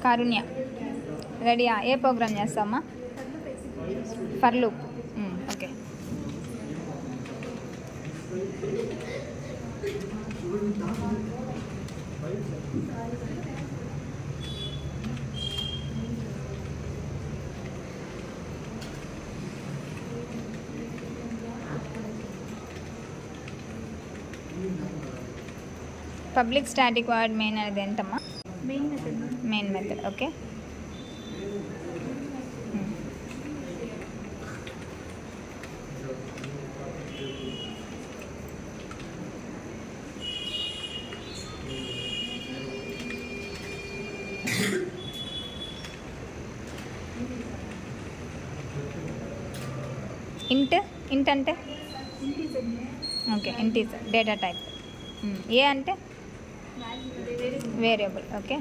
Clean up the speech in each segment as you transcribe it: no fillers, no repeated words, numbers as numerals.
కారుణ్య రెడీయా? ఏ ప్రోగ్రామ్ చేస్తామా? For loop. Okay. Public static void main అనేది ఎంతమ్మా? Main method. ఓకే. ఇంట్ అంటే ఓకే, ఇంటీజర్ డేటా టైప్. ఏ అంటే వేరియబుల్. ఓకే.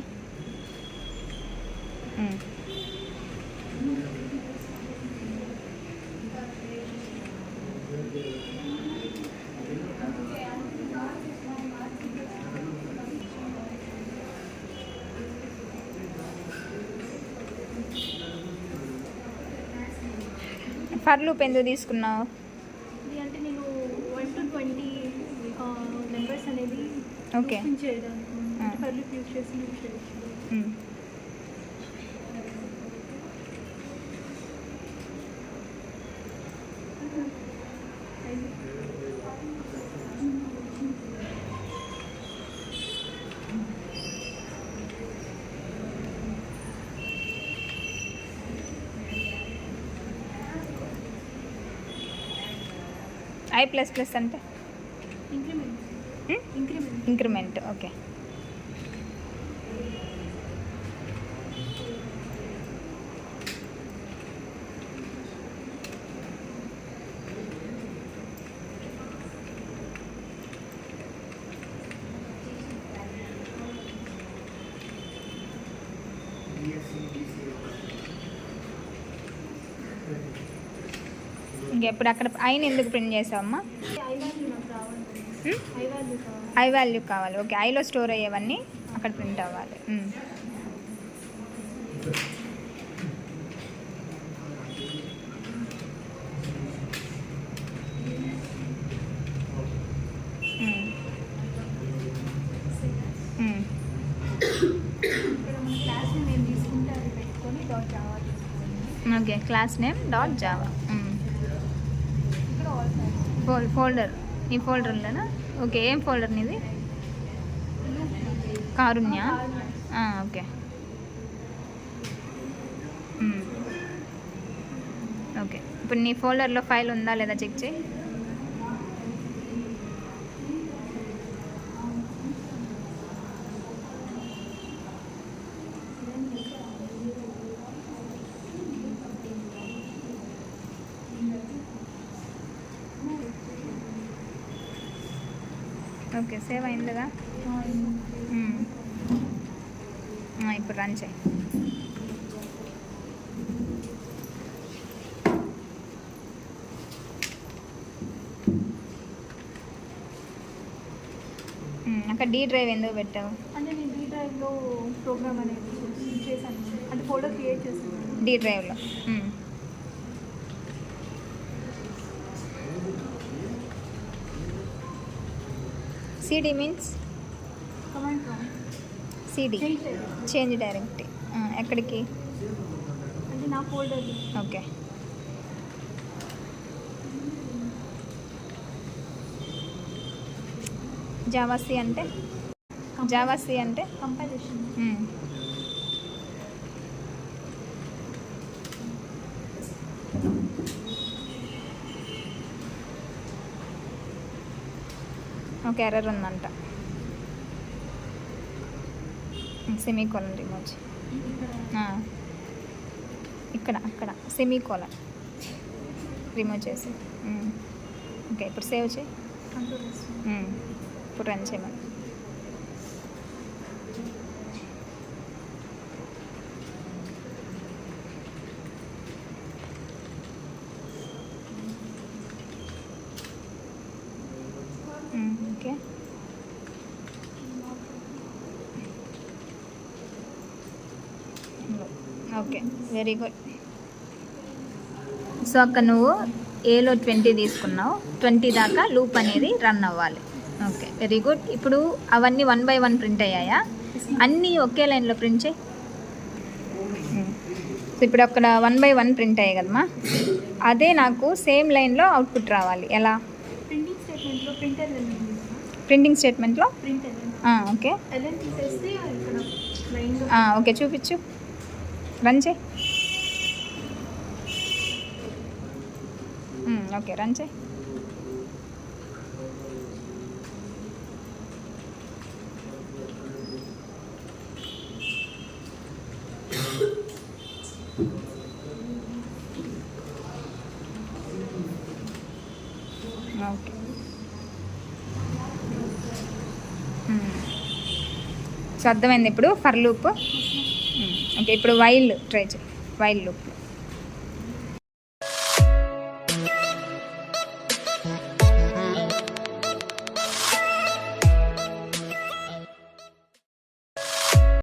ఫర్ లూప్ ఎందుకు తీసుకున్నావు? అంటే నేను 1 to 20 నెంబర్స్ అనేది ఓకే ఫర్ లూప్ యూజ్ చేసి I++ అంటే ఇంక్రిమెంట్. ఓకే. ఇంకెప్పుడు అక్కడ ఐని ఎందుకు ప్రింట్ చేసావమ్మా? ఐ వాల్యూ కావాలి. ఓకే. ఐలో స్టోర్ అయ్యేవన్నీ అక్కడ ప్రింట్ అవ్వాలి. Okay. Class name dot Java. Folder ఈ ఫోల్డర్ ఉందేనా? ఓకే. ఏం ఫోల్డర్ నీది? కారుణ్య. ఓకే. ఓకే. ఇప్పుడు నీ ఫోల్డర్లో ఫైల్ ఉందా లేదా చెక్ చేయి. ఓకే. సేవ్ అయిందిగా? ఇప్పుడు రన్ చేయి. అక్కడ డి డ్రైవ్ ఎందుకు పెట్టావు? అంటే నేను డి డ్రైవ్లో ప్రోగ్రామ్ అనేది చేశాను. అంటే ఫోల్డర్ క్రియేట్ చేస్తాను డి డ్రైవ్లో. CD means command prompt. CD change direct. ఎక్కడికి? అంటే నా ఫోల్డర్. ఓకే. జావాసి అంటే కంపైలేషన్. ఓకే. ఎర్రర్ ఉందంట. Semicolon remove. అక్కడ సెమీకోలన్ రిమూవ్ చేసి. ఓకే. ఇప్పుడు సేవ్ చేయి. ఇప్పుడు రన్ చేయమని. Okay. Okay, very good. So అక్కడ నువ్వు ఏలో 20 తీసుకున్నావు, 20 దాకా లూప్ అనేది రన్ అవ్వాలి. Okay, very good. ఇప్పుడు అవన్నీ 1 by 1 ప్రింట్ అయ్యాయా? అన్నీ ఒకే లైన్లో ప్రింట్ చేయి. సో ఇప్పుడు అక్కడ 1 by 1 ప్రింట్ అయ్యాయి కదమ్మా, అదే నాకు సేమ్ లైన్లో అవుట్పుట్ రావాలి. ఎలా? ప్రింటింగ్ స్టేట్మెంట్లో ప్రింటర్ ప్రింటింగ్ స్టేట్మెంట్లో ప్రింటర్ ఓకే ఎల్ఎన్ తీసేస్తే ఇక్కడ లైన్లో ఓకే, చూపించు, రన్ చేయి. ఓకే, రన్ చేయి. ఓకే. సో అర్థమైంది ఇప్పుడు ఫర్ లూప్. ఓకే, ఇప్పుడు వైల్ ట్రై చేయి. While loop.